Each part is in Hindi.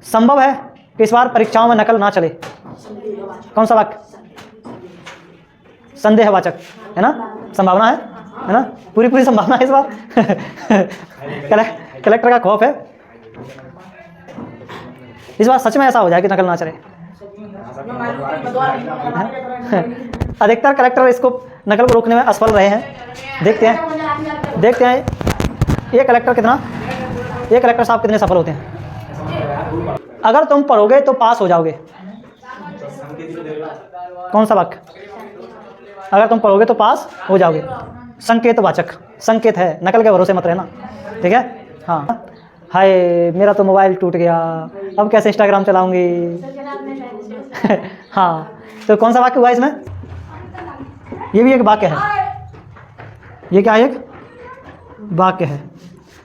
संभव है कि इस बार परीक्षाओं में नकल ना चले? कौन सा वाक्य? संदेहवाचक है ना, संभावना है ना, पूरी संभावना है इस बार। कलेक्टर का खौफ है इस बार सच में ऐसा हो जाए कि नकल ना चले। अधिकतर कलेक्टर इसको नकल को रोकने में असफल रहे हैं। देखते हैं ये कलेक्टर साहब कितने सफल होते हैं। अगर तुम पढ़ोगे तो पास हो जाओगे। कौन सा वाक्य? अगर तुम पढ़ोगे तो पास हो जाओगे। संकेतवाचक, संकेत है, नकल के भरोसे मत रहना, ठीक है। हाँ, हाय मेरा तो मोबाइल टूट गया, अब कैसे इंस्टाग्राम चलाऊंगी। हाँ, तो कौन सा वाक्य हुआ इसमें? ये भी एक वाक्य है। ये क्या है? एक वाक्य है।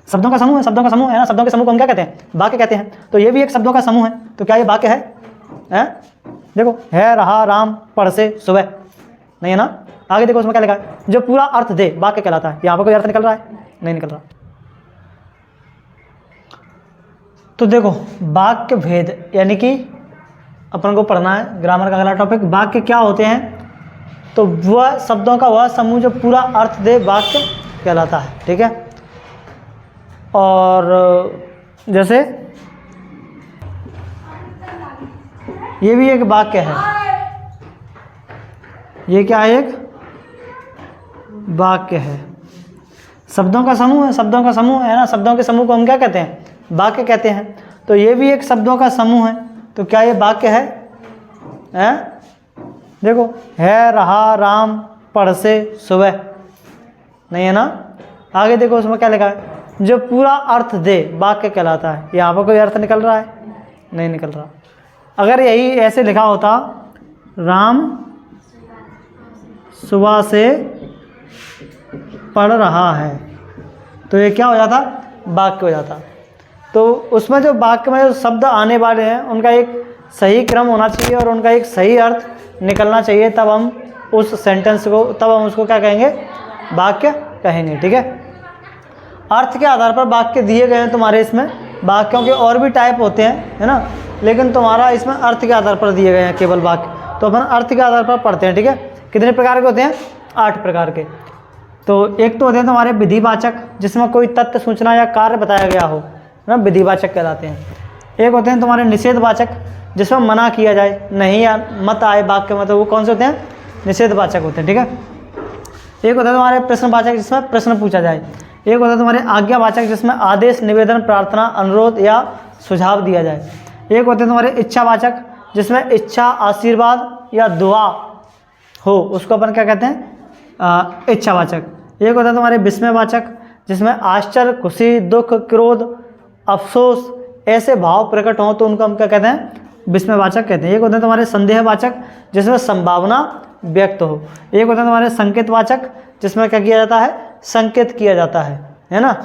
शब्दों का समूह है, शब्दों का समूह है ना, शब्दों के समूह को हम क्या कहते हैं? वाक्य कहते हैं। तो ये भी एक शब्दों का समूह है, तो क्या ये वाक्य है? देखो, है, रहा, राम, पढ़ से, सुबह, नहीं है ना। आगे देखो उसमें क्या लिखा है, जो पूरा अर्थ दे, वाक्य कहलाता है। यहाँ पर कोई अर्थ निकल रहा है? नहीं निकल रहा। तो देखो, वाक्य भेद यानी कि अपन को पढ़ना है ग्रामर का अगला टॉपिक, वाक्य क्या होते हैं। तो वह शब्दों का वह समूह जो पूरा अर्थ दे, वाक्य कहलाता है, ठीक है। और जैसे ये भी एक वाक्य है। ये क्या है? एक वाक्य है। शब्दों का समूह है, शब्दों का समूह है ना, शब्दों के समूह को हम क्या कहते हैं? वाक्य कहते हैं। तो ये भी एक शब्दों का समूह है, तो क्या ये वाक्य है? देखो, है, रहा, राम, पढ़ से, सुबह, नहीं है ना। आगे देखो उसमें क्या लिखा है, जो पूरा अर्थ दे, वाक्य कहलाता है। यहाँ पर कोई अर्थ निकल रहा है? नहीं निकल रहा। अगर यही ऐसे लिखा होता, राम सुबह से पढ़ रहा है, तो ये क्या हो जाता? वाक्य हो जाता। तो उसमें जो वाक्य में जो शब्द आने वाले हैं उनका एक सही क्रम होना चाहिए और उनका एक सही अर्थ निकलना चाहिए, तब हम उस सेंटेंस को, तब हम उसको क्या कहेंगे? वाक्य कहेंगे, ठीक है। अर्थ के आधार पर वाक्य दिए गए हैं तुम्हारे इसमें। वाक्यों के और भी टाइप होते हैं, है ना, लेकिन तुम्हारा इसमें अर्थ के आधार पर दिए गए हैं केवल वाक्य। तो अपन अर्थ के आधार पर पढ़ते हैं, ठीक है। कितने प्रकार के होते हैं? 8 प्रकार के। तो एक तो होते हैं तुम्हारे विधिवाचक, जिसमें कोई तथ्य, सूचना या कार्य बताया गया हो, ना, विधिवाचक कहलाते हैं। एक होते हैं तुम्हारे निषेधवाचक, जिसमें मना किया जाए, नहीं या मत आए वाक्य में, तो वो कौन से होते हैं? निषेधवाचक होते हैं, ठीक है। एक होता है तुम्हारे प्रश्नवाचक, जिसमें प्रश्न पूछा जाए। एक होता है तुम्हारे आज्ञावाचक, जिसमें आदेश, निवेदन, प्रार्थना, अनुरोध या सुझाव दिया जाए। एक होते हैं तुम्हारे इच्छावाचक, जिसमें इच्छा, आशीर्वाद या दुआ हो, उसको अपन क्या कहते हैं? इच्छावाचक। एक होता है तुम्हारे विस्मयवाचक, जिसमें आश्चर्य, खुशी, दुख, क्रोध, अफसोस ऐसे भाव प्रकट हों, तो उनको हम क्या कहते हैं? विस्मयवाचक कहते हैं। एक होते हैं तुम्हारे संदेहवाचक, जिसमें संभावना व्यक्त हो। एक होता है तुम्हारे संकेतवाचक, जिसमें क्या किया जाता है? संकेत किया जाता है ना।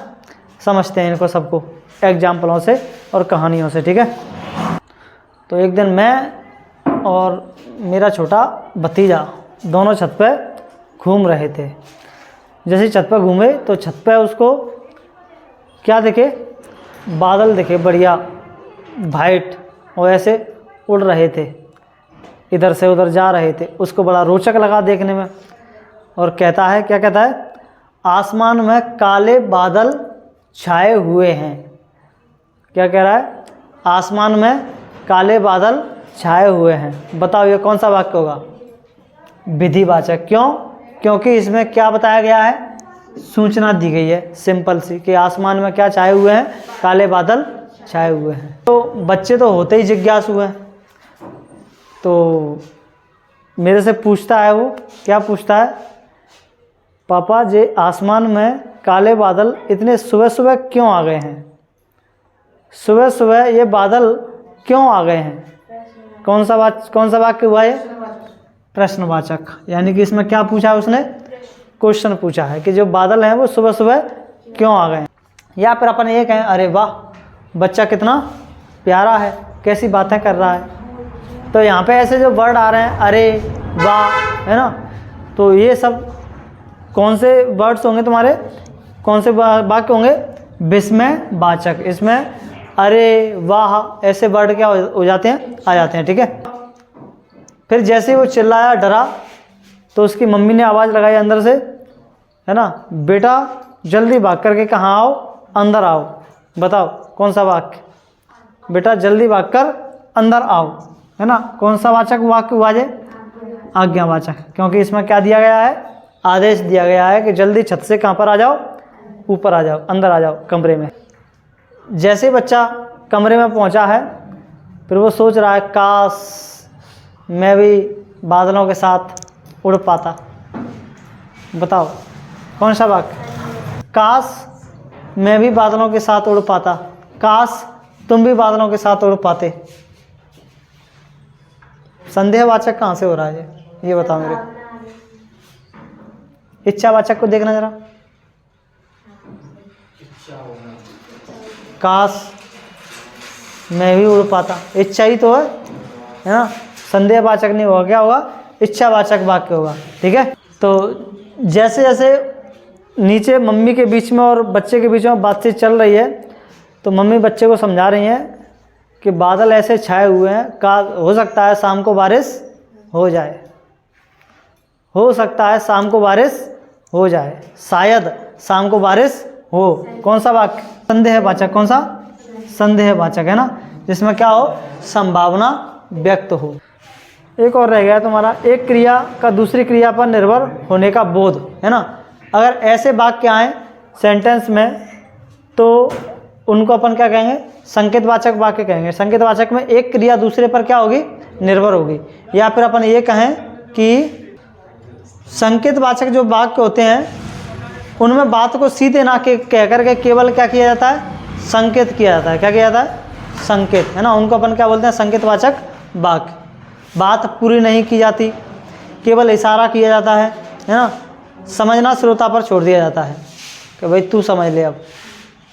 समझते हैं इनको सबको एग्जाम्पलों से और कहानियों से, ठीक है। तो एक दिन मैं और मेरा छोटा भतीजा दोनों छत पे घूम रहे थे। जैसे छत पर घूमे तो छत पे उसको क्या दिखे? बादल दिखे, बढ़िया वाइट, और ऐसे उड़ रहे थे, इधर से उधर जा रहे थे। उसको बड़ा रोचक लगा देखने में, और कहता है, क्या कहता है? आसमान में काले बादल छाए हुए हैं। क्या कह रहा है? आसमान में काले बादल छाए हुए हैं। बताओ ये कौन सा वाक्य होगा? विधिवाचक। क्यों? क्योंकि इसमें क्या बताया गया है? सूचना दी गई है सिंपल सी, कि आसमान में क्या छाए हुए हैं? काले बादल छाए हुए हैं। तो बच्चे तो होते ही जिज्ञासु हैं, तो मेरे से पूछता है, वो क्या पूछता है? पापा जी, आसमान में काले बादल इतने सुबह सुबह क्यों आ गए हैं? सुबह सुबह ये बादल क्यों आ गए हैं? कौन सा वाक्य हुआ ये? प्रश्नवाचक। यानी कि इसमें क्या पूछा है उसने? क्वेश्चन पूछा है कि जो बादल हैं वो सुबह सुबह क्यों आ गए हैं। या फिर अपन ये कहें, अरे वाह, बच्चा कितना प्यारा है, कैसी बातें कर रहा है। तो यहाँ पे ऐसे जो वर्ड आ रहे हैं, अरे वाह, है ना, तो ये सब कौन से वर्ड्स होंगे तुम्हारे? कौन से वाक्य होंगे? विस्मयवाचक। इसमें अरे, वाह, ऐसे वर्ड क्या हो जाते हैं, आ जाते हैं। ठीक है। फिर जैसे ही वो चिल्लाया, डरा, तो उसकी मम्मी ने आवाज़ लगाई अंदर से, है ना, बेटा जल्दी भाग करके कहाँ आओ, अंदर आओ। बताओ कौन सा वाक्य? बेटा जल्दी भागकर अंदर आओ, है ना। कौन सा वाचक वाक्य हुआ जे? आज्ञावाचक, क्योंकि इसमें क्या दिया गया है? आदेश दिया गया है कि जल्दी छत से कहाँ पर आ जाओ, ऊपर आ जाओ, अंदर आ जाओ कमरे में। जैसे ही बच्चा कमरे में पहुंचा है, फिर वो सोच रहा है काश मैं भी बादलों के साथ उड़ पाता। बताओ कौन सा वाक्य? काश मैं भी बादलों के साथ उड़ पाता, काश तुम भी बादलों के साथ उड़ पाते। संदेहवाचक कहाँ से हो रहा है ये बताओ मेरे। इच्छावाचक को देखना जरा। काश मैं भी उड़ पाता, इच्छा ही तो है ना। संदेहवाचक नहीं होगा, क्या होगा? इच्छावाचक वाक्य होगा। ठीक है। तो जैसे जैसे नीचे मम्मी के बीच में और बच्चे के बीच में बातचीत चल रही है, तो मम्मी बच्चे को समझा रही हैं कि बादल ऐसे छाए हुए हैं, का हो सकता है शाम को बारिश हो जाए, हो सकता है शाम को बारिश हो जाए, शायद शाम को बारिश हो। कौन सा वाक्य? संदेहवाचक। कौन सा? संदेहवाचक, है ना, जिसमें क्या हो? संभावना व्यक्त हो। एक और रह गया तुम्हारा, एक क्रिया का दूसरी क्रिया पर निर्भर होने का बोध, है ना। अगर ऐसे वाक्य आए सेंटेंस में, तो उनको अपन क्या कहेंगे? संकेतवाचक वाक्य कहेंगे। संकेतवाचक में एक क्रिया दूसरे पर क्या होगी? निर्भर होगी। या फिर अपन ये कहें कि संकेतवाचक जो वाक्य होते हैं, उनमें बात को सीधे ना कह करके केवल क्या किया जाता है? संकेत किया जाता है। क्या किया जाता है? संकेत, है ना। उनको अपन क्या बोलते हैं? संकेतवाचक वाक्य। बात पूरी नहीं की जाती, केवल इशारा किया जाता है ना। समझना श्रोता पर छोड़ दिया जाता है कि भाई तू समझ ले अब,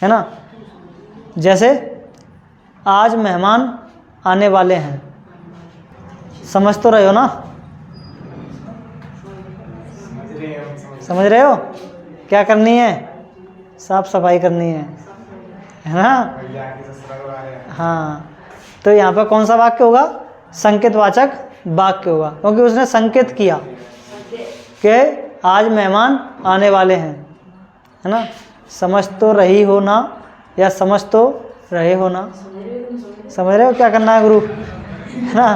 है ना। जैसे आज मेहमान आने वाले हैं, समझ तो रहे हो ना? समझ रहे हो? क्या करनी है? साफ सफाई करनी है ना। हाँ, तो यहाँ पर कौन सा वाक्य होगा? संकेतवाचक वाक्य होगा, क्योंकि उसने संकेत किया कि आज मेहमान आने वाले हैं, है ना। समझ तो रही हो ना, या समझ तो रहे हो ना? समझ रहे हो क्या करना है गुरु, है ना।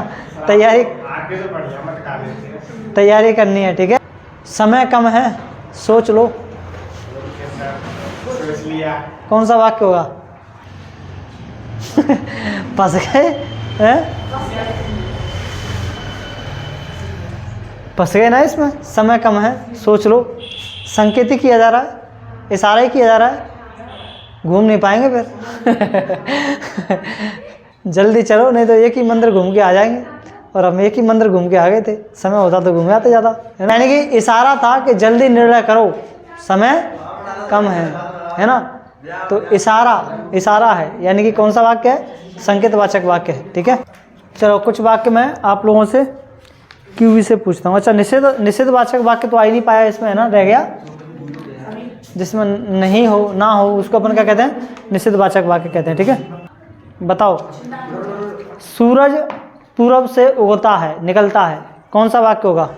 तैयारी करनी है। ठीक है। समय कम है, सोच लो। कौन सा वाक्य होगा? फंस गए हैं? फंस गए ना इसमें। समय कम है, सोच लो। संकेत ही किया जा रहा है, इशारा ही किया जा रहा है, घूम नहीं पाएंगे फिर। जल्दी चलो, नहीं तो एक ही मंदिर घूम के आ जाएंगे, और हम एक ही मंदिर घूम के आ गए थे। समय होता तो घूम आते ज़्यादा। यानी कि इशारा था कि जल्दी निर्णय करो, समय कम है ना। तो इशारा है, यानी कि कौन सा वाक्य है? संकेतवाचक वाक्य है। ठीक है। चलो कुछ वाक्य मैं आप लोगों से क्यूवी से पूछता हूँ। अच्छा, निषेधवाचक वाक्य तो आ ही नहीं पाया इसमें, है ना, रह गया। जिसमें नहीं हो, ना हो, उसको अपन क्या कहते हैं? निषेधवाचक वाक्य कहते हैं। ठीक है। बताओ, सूरज पूरब से उगता है, निकलता है, कौन सा वाक्य होगा?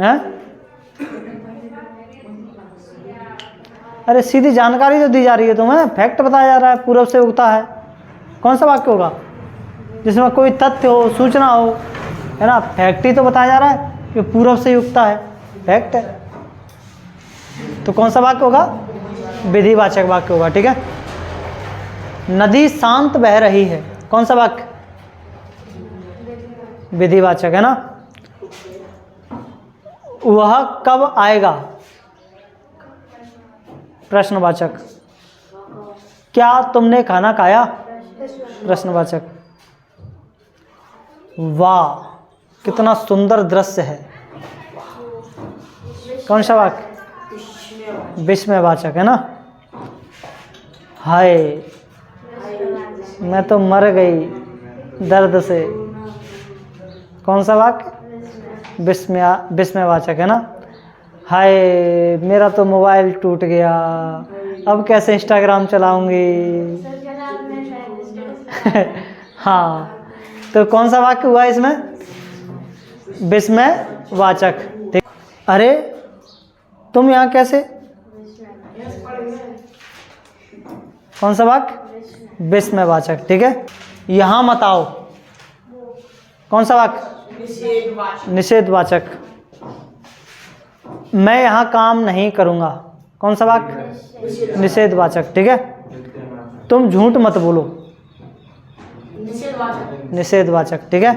हैं? अरे सीधी जानकारी तो दी जा रही है तुम्हें, फैक्ट बताया जा रहा है, पूरब से उगता है। कौन सा वाक्य होगा? जिसमें कोई तथ्य हो, सूचना हो, है ना। फैक्ट ही तो बताया जा रहा है कि पूरब से उगता है, फैक्ट है। तो कौन सा वाक्य होगा? विधिवाचक वाक्य होगा। ठीक है। नदी शांत बह रही है, कौन सा वाक्य? विधिवाचक, है ना। वह कब आएगा? प्रश्नवाचक। क्या तुमने खाना खाया? प्रश्नवाचक। वाह कितना सुंदर दृश्य है, कौन सा वाक्य? विस्मयवाचक, है ना। हाय मैं तो मर गई दर्द से, कौन सा वाक्य? विस्मयवाचक, है ना। हाय मेरा तो मोबाइल टूट गया, अब कैसे इंस्टाग्राम चलाऊंगी, हाँ, तो कौन सा वाक्य हुआ इसमें? विस्मयवाचक। ठीक। अरे तुम यहाँ कैसे? कौन सा वाक्य? विस्मयवाचक। ठीक है। यहाँ मत आओ, कौन सा वाक्य? निषेधवाचक। मैं यहाँ काम नहीं करूँगा, कौन सा वाक्य? निषेधवाचक। ठीक है। तुम झूठ मत बोलो, निषेधवाचक। ठीक है।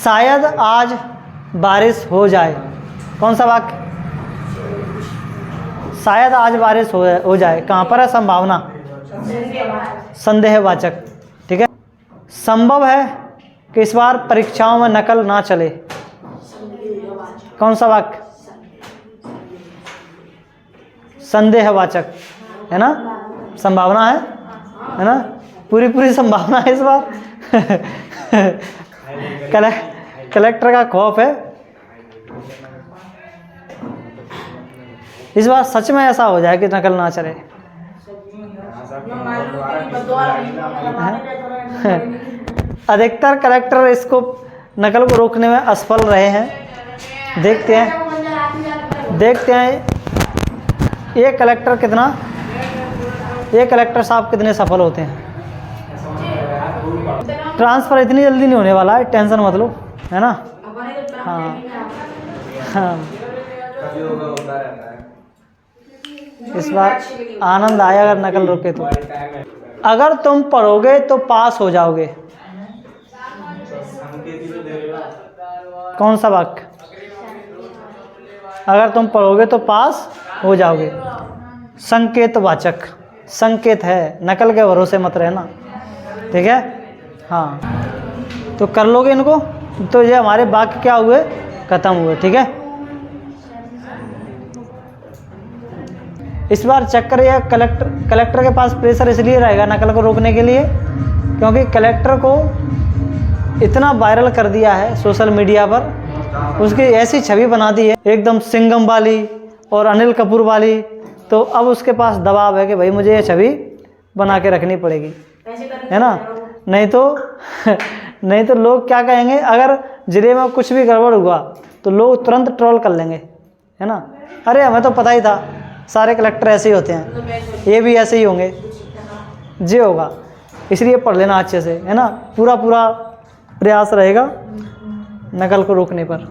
शायद आज बारिश हो जाए, कौन सा वाक्य? शायद आज बारिश हो जाए, कहाँ पर है? संभावना, संदेहवाचक। ठीक है। संभव है कि इस बार परीक्षाओं में नकल ना चले, कौन सा वाक्य? संदेहवाचक, है ना? संभावना है ना? पूरी संभावना है इस बार। कलेक्टर का खौफ है, इस बार सच में ऐसा हो जाए कि नकल ना चले। अधिकतर कलेक्टर इसको नकल को रोकने में असफल रहे हैं। देखते हैं ये कलेक्टर साहब कितने सफल होते हैं। ट्रांसफ़र इतनी जल्दी नहीं होने वाला है, टेंशन मत लो, है ना? हाँ। इस बार आनंद आया अगर नकल रोके तो। अगर तुम पढ़ोगे तो पास हो जाओगे, कौन सा वाक्य? अगर तुम पढ़ोगे तो पास हो जाओगे, संकेतवाचक। संकेत है, नकल के भरोसे मत रहना। ठीक है। हाँ, तो कर लोगे इनको, तो ये हमारे वाक्य क्या हुए? खत्म हुए। ठीक है। इस बार चक्कर या कलेक्टर के पास प्रेशर इसलिए रहेगा नकल को रोकने के लिए क्योंकि कलेक्टर को इतना वायरल कर दिया है सोशल मीडिया पर, उसकी ऐसी छवि बना दी है एकदम सिंघम वाली और अनिल कपूर वाली, तो अब उसके पास दबाव है कि भाई मुझे ये छवि बना के रखनी पड़ेगी, है ना? नहीं तो लोग क्या कहेंगे, अगर जिले में कुछ भी गड़बड़ हुआ तो लोग तुरंत ट्रोल कर लेंगे, है ना? अरे हमें तो पता ही था, सारे कलेक्टर ऐसे ही होते हैं, ये भी ऐसे ही होंगे, जी होगा। इसलिए पढ़ लेना अच्छे से, है ना? पूरा प्रयास रहेगा नकल को रोकने पर।